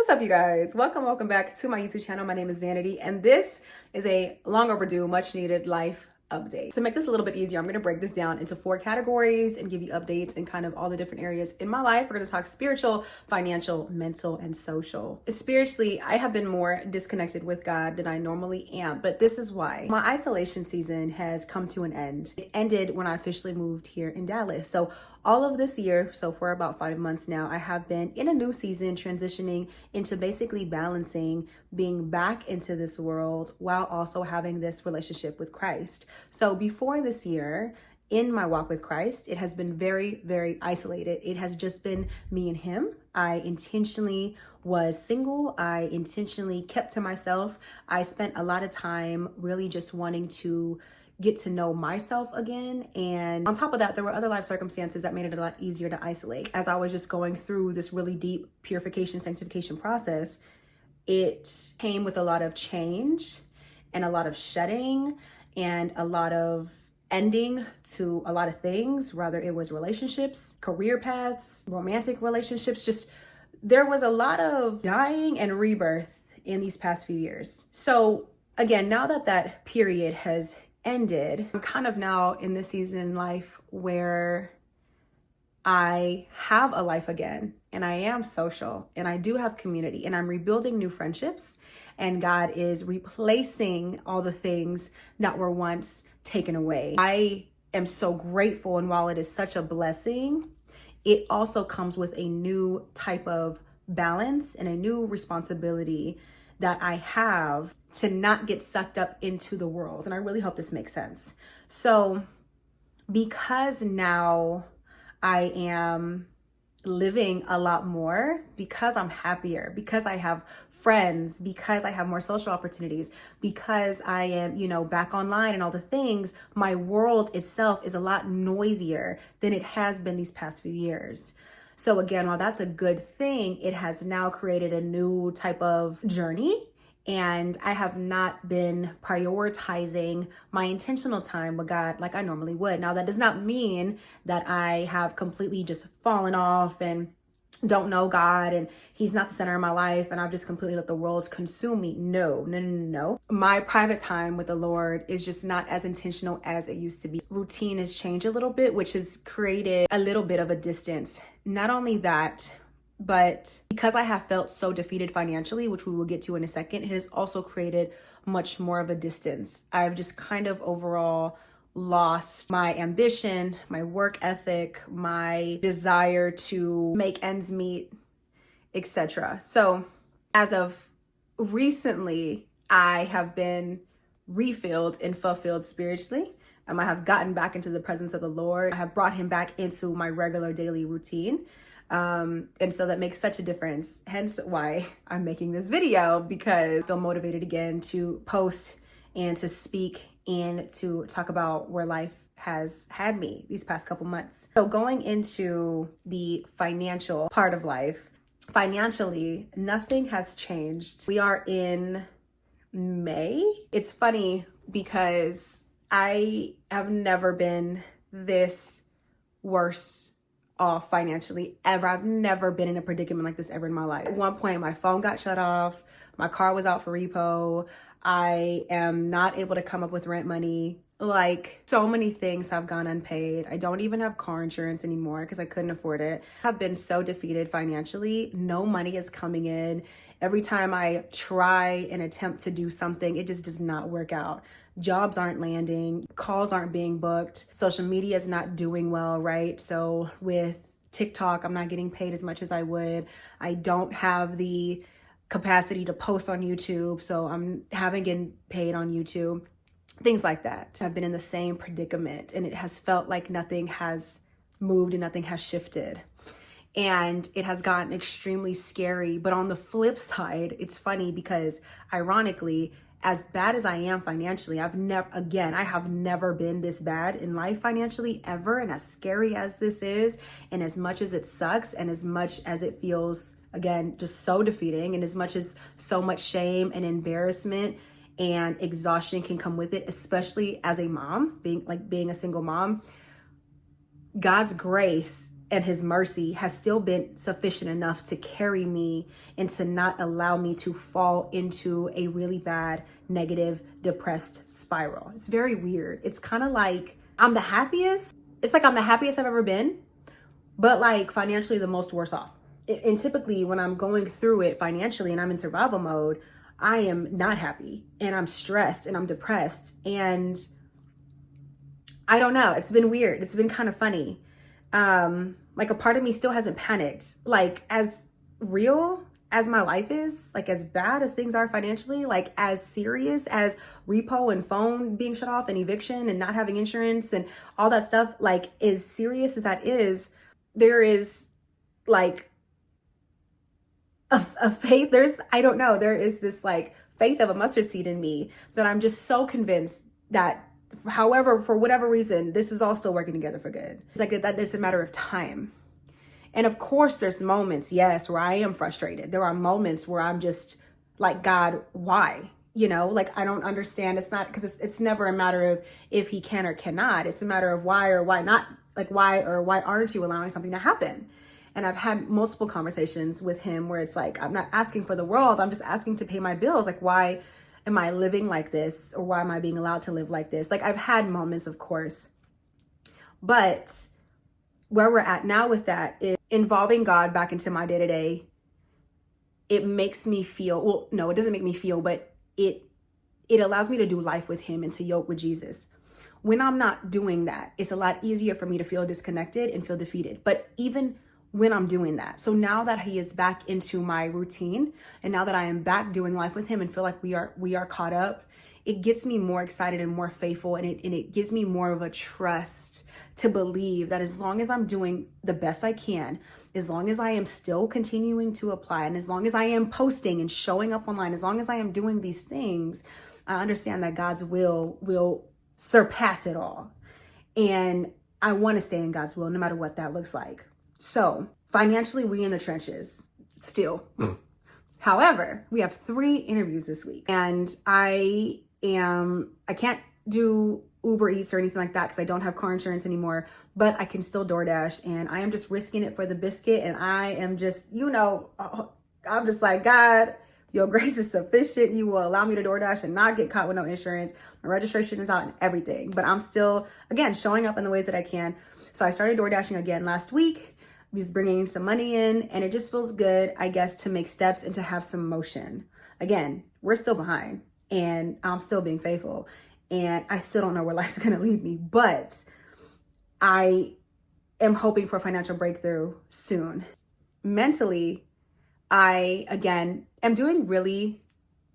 What's up, you guys? Welcome back to my YouTube channel. My name is Vanity, and this is a long overdue, much needed life update. To make this a little bit easier, I'm going to break this down into 4 categories and give you updates in kind of all the different areas in my life. We're going to talk spiritual, financial, mental, and social. Spiritually, I have been more disconnected with God than I normally am, but this is why. My isolation season has come to an end. It ended when I officially moved here in Dallas. So all of this year, so for about 5 months now, I have been in a new season, transitioning into basically balancing being back into this world while also having this relationship with Christ. So before this year, in my walk with Christ, it has been very, very isolated. It has just been me and him. I intentionally was single. I intentionally kept to myself. I spent a lot of time really just wanting to get to know myself again. And on top of that, there were other life circumstances that made it a lot easier to isolate. As I was just going through this really deep purification, sanctification process, it came with a lot of change and a lot of shedding and a lot of ending to a lot of things, whether it was relationships, career paths, romantic relationships. Just there was a lot of dying and rebirth in these past few years. So again, now that that period has ended, I'm kind of now in this season in life where I have a life again, and I am social, and I do have community, and I'm rebuilding new friendships, and God is replacing all the things that were once taken away. I am so grateful, and while it is such a blessing, it also comes with a new type of balance and a new responsibility that I have to not get sucked up into the world. And I really hope this makes sense. So because now I am living a lot more, because I'm happier, because I have friends, because I have more social opportunities, because I am, back online and all the things, my world itself is a lot noisier than it has been these past few years. So again, while that's a good thing, it has now created a new type of journey, and I have not been prioritizing my intentional time with God like I normally would. Now, that does not mean that I have completely just fallen off and don't know God and he's not the center of my life and I've just completely let the world consume me. No. My private time with the Lord is just not as intentional as it used to be. Routine has changed a little bit, which has created a little bit of a distance. Not only that, but because I have felt so defeated financially, which we will get to in a second, it has also created much more of a distance. I've just kind of overall lost my ambition, my work ethic, my desire to make ends meet, etc. So as of recently, I have been refilled and fulfilled spiritually. I have gotten back into the presence of the Lord. I have brought him back into my regular daily routine. And so that makes such a difference. Hence why I'm making this video, because I feel motivated again to post and to speak and to talk about where life has had me these past couple months. So going into the financial part of life, financially, nothing has changed. We are in May. It's funny because I have never been this worse off financially ever. I've never been in a predicament like this ever in my life. At one point, my phone got shut off. My car was out for repo. I am not able to come up with rent money. Like, so many things have gone unpaid. I don't even have car insurance anymore because I couldn't afford it. I've been so defeated financially. No money is coming in. Every time I try and attempt to do something, it just does not work out. Jobs aren't landing, calls aren't being booked, social media is not doing well, right? So with TikTok, I'm not getting paid as much as I would. I don't have the capacity to post on YouTube, so I'm haven't getting paid on YouTube. Things like that. I've been in the same predicament, and it has felt like nothing has moved and nothing has shifted. And it has gotten extremely scary. But on the flip side, it's funny because ironically, as bad as I am financially, I have never been this bad in life financially ever. And as scary as this is, and as much as it sucks, and as much as it feels, again, just so defeating, and as much as so much shame and embarrassment and exhaustion can come with it, especially as a mom, being a single mom, God's grace and his mercy has still been sufficient enough to carry me and to not allow me to fall into a really bad, negative, depressed spiral. It's very weird. It's kind of like I'm the happiest. It's like I'm the happiest I've ever been, but like financially the most worse off. And typically when I'm going through it financially and I'm in survival mode, I am not happy and I'm stressed and I'm depressed. And I don't know. It's been weird. It's been kind of funny. Like a part of me still hasn't panicked. Like as real as my life is, like as bad as things are financially, like as serious as repo and phone being shut off and eviction and not having insurance and all that stuff, like as serious as that is, there is like a faith. I don't know, there is this like faith of a mustard seed in me that I'm just so convinced that however, for whatever reason, this is all still working together for good. It's like that it's a matter of time. And of course, there's moments, yes, where I am frustrated. There are moments where I'm just like, God, why? You know, like I don't understand. It's not because it's never a matter of if he can or cannot. It's a matter of why or why not. Like why or why aren't you allowing something to happen? And I've had multiple conversations with him where it's like, I'm not asking for the world. I'm just asking to pay my bills. Like, why am I living like this? Or why am I being allowed to live like this? Like I've had moments, of course, but where we're at now with that is involving God back into my day-to-day. It makes me feel, well, no, it doesn't make me feel, but it allows me to do life with him and to yoke with Jesus. When I'm not doing that, it's a lot easier for me to feel disconnected and feel defeated. But even when I'm doing that, so now that he is back into my routine and now that I am back doing life with him and feel like we are caught up, it gets me more excited and more faithful, and it gives me more of a trust to believe that as long as I'm doing the best I can, as long as I am still continuing to apply, and as long as I am posting and showing up online, as long as I am doing these things, I understand that God's will surpass it all. And I want to stay in God's will no matter what that looks like. So financially, we in the trenches still. However, we have 3 interviews this week, and I can't do Uber Eats or anything like that because I don't have car insurance anymore, but I can still DoorDash, and I am just risking it for the biscuit. And I am just, I'm just like, God, your grace is sufficient. You will allow me to DoorDash and not get caught with no insurance. My registration is out and everything, but I'm still, again, showing up in the ways that I can. So I started DoorDashing again last week. I was bringing some money in, and it just feels good, I guess, to make steps and to have some motion. Again, we're still behind, and I'm still being faithful, and I still don't know where life's going to lead me, but I am hoping for a financial breakthrough soon. Mentally, I, again, am doing really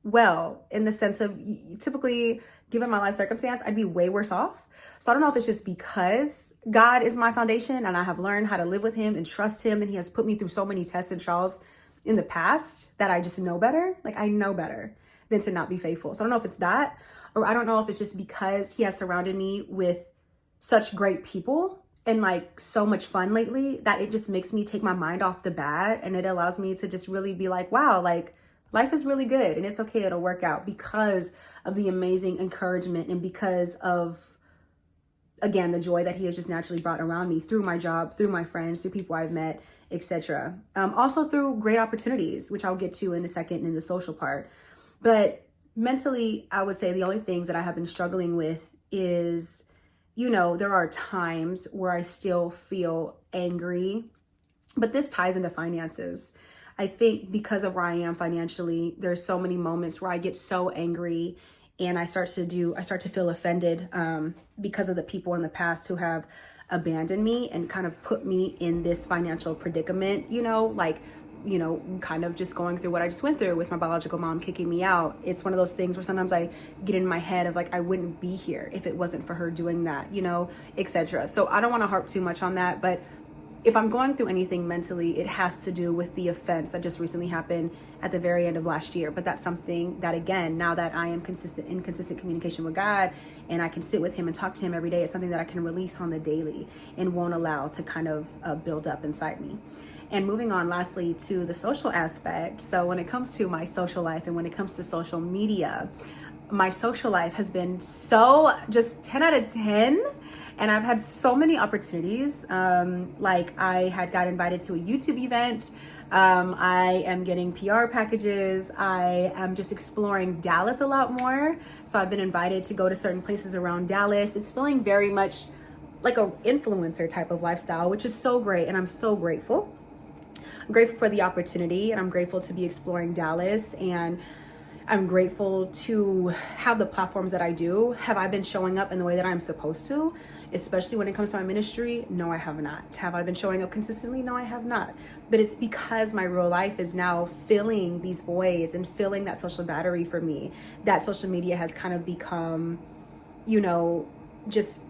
well in the sense of typically, given my life circumstance, I'd be way worse off. So I don't know if it's just because God is my foundation and I have learned how to live with him and trust him, and he has put me through so many tests and trials in the past that I just know better. Like I know better than to not be faithful. So I don't know if it's that, or I don't know if it's just because he has surrounded me with such great people and like so much fun lately that it just makes me take my mind off the bad, and it allows me to just really be like, wow, like life is really good and it's okay, it'll work out, because of the amazing encouragement and because of, again, the joy that he has just naturally brought around me through my job, through my friends, through people I've met, etc. Also through great opportunities, which I'll get to in a second in the social part. But mentally, I would say the only things that I have been struggling with is, there are times where I still feel angry, but this ties into finances. I think because of where I am financially, there's so many moments where I get so angry and I start to feel offended because of the people in the past who have abandoned me and kind of put me in this financial predicament, kind of just going through what I just went through with my biological mom kicking me out. It's one of those things where sometimes I get in my head of like, I wouldn't be here if it wasn't for her doing that, etc. So I don't want to harp too much on that, but if I'm going through anything mentally, it has to do with the offense that just recently happened at the very end of last year. But that's something that, again, now that I am in consistent communication with God and I can sit with him and talk to him every day, it's something that I can release on the daily and won't allow to kind of build up inside me. And moving on, lastly, to the social aspect. So when it comes to my social life and when it comes to social media, my social life has been so just 10 out of 10. And I've had so many opportunities. Like I had got invited to a YouTube event. I am getting PR packages. I am just exploring Dallas a lot more. So I've been invited to go to certain places around Dallas. It's feeling very much like an influencer type of lifestyle, which is so great. And I'm so grateful. I'm grateful for the opportunity, and I'm grateful to be exploring Dallas, and I'm grateful to have the platforms that I do. Have I been showing up in the way that I'm supposed to, especially when it comes to my ministry? No, I have not. Have I been showing up consistently? No, I have not. But it's because my real life is now filling these voids and filling that social battery for me. That social media has kind of become, just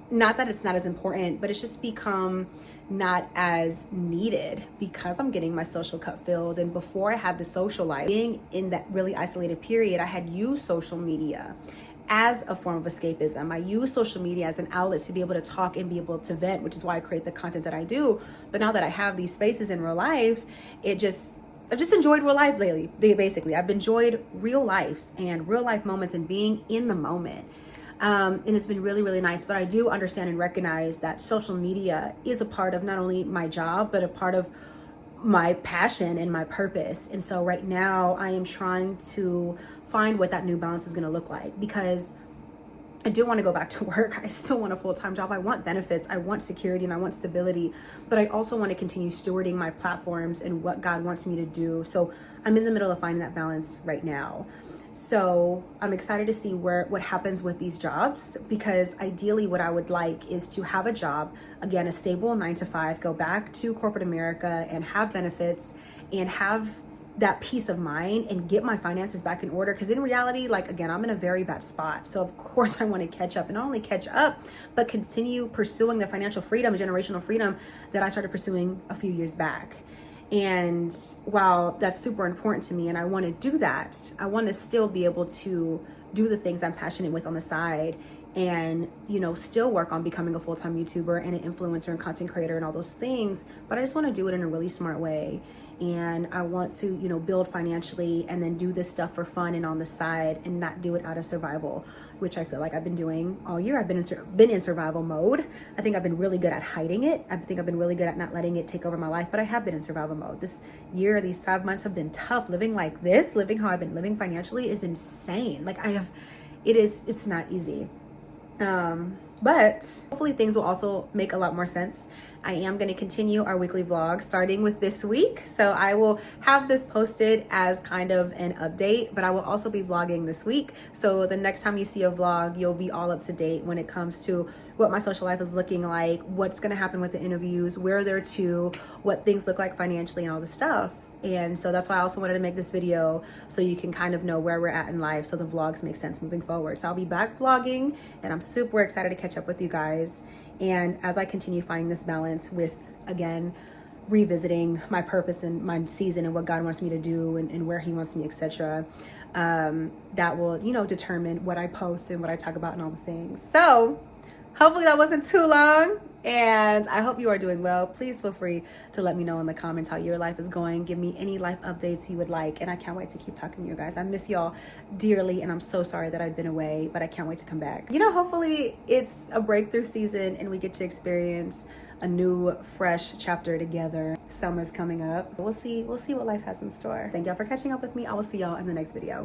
not that it's not as important, but it's just become not as needed because I'm getting my social cup filled. And before I had the social life, being in that really isolated period, I had used social media as a form of escapism. I use social media as an outlet to be able to talk and be able to vent, which is why I create the content that I do. But now that I have these spaces in real life, I've just enjoyed real life lately. Basically, I've enjoyed real life and real life moments and being in the moment. And it's been really, really nice. But I do understand and recognize that social media is a part of not only my job, but a part of my passion and my purpose. And so right now I am trying to find what that new balance is going to look like, because I do want to go back to work. I still want a full-time job. I want benefits. I want security and I want stability, but I also want to continue stewarding my platforms and what God wants me to do. So I'm in the middle of finding that balance right now. So I'm excited to see what happens with these jobs, because ideally what I would like is to have a job, again, a stable 9-to-5, go back to corporate America and have benefits and have that peace of mind and get my finances back in order. Because in reality, like, again, I'm in a very bad spot. So of course I want to catch up, and not only catch up, but continue pursuing the financial freedom, generational freedom that I started pursuing a few years back. And while that's super important to me and I want to do that, I want to still be able to do the things I'm passionate with on the side, and still work on becoming a full-time YouTuber and an influencer and content creator and all those things. But I just want to do it in a really smart way. And I want to, build financially and then do this stuff for fun and on the side, and not do it out of survival, which I feel like I've been doing all year. I've been in survival mode. I think I've been really good at hiding it. I think I've been really good at not letting it take over my life, but I have been in survival mode. This year, these 5 months have been tough. Living like this, living how I've been living financially is insane. Like it's not easy. But hopefully things will also make a lot more sense. I am going to continue our weekly vlog starting with this week. So I will have this posted as kind of an update, but I will also be vlogging this week. So the next time you see a vlog, you'll be all up to date when it comes to what my social life is looking like, what's going to happen with the interviews, where they're to, what things look like financially, and all this stuff. And so that's why I also wanted to make this video, so you can kind of know where we're at in life, so the vlogs make sense moving forward. So I'll be back vlogging, and I'm super excited to catch up with you guys. And as I continue finding this balance with, again, revisiting my purpose and my season and what God wants me to do and where he wants me, etc., that will, determine what I post and what I talk about and all the things. So hopefully that wasn't too long, and I hope you are doing well. Please feel free to let me know in the comments how your life is going. Give me any life updates you would like, and I can't wait to keep talking to you guys. I miss y'all dearly, and I'm so sorry that I've been away, but I can't wait to come back. Hopefully it's a breakthrough season and we get to experience a new, fresh chapter together. Summer's coming up. We'll see what life has in store. Thank y'all for catching up with me. I will see y'all in the next video.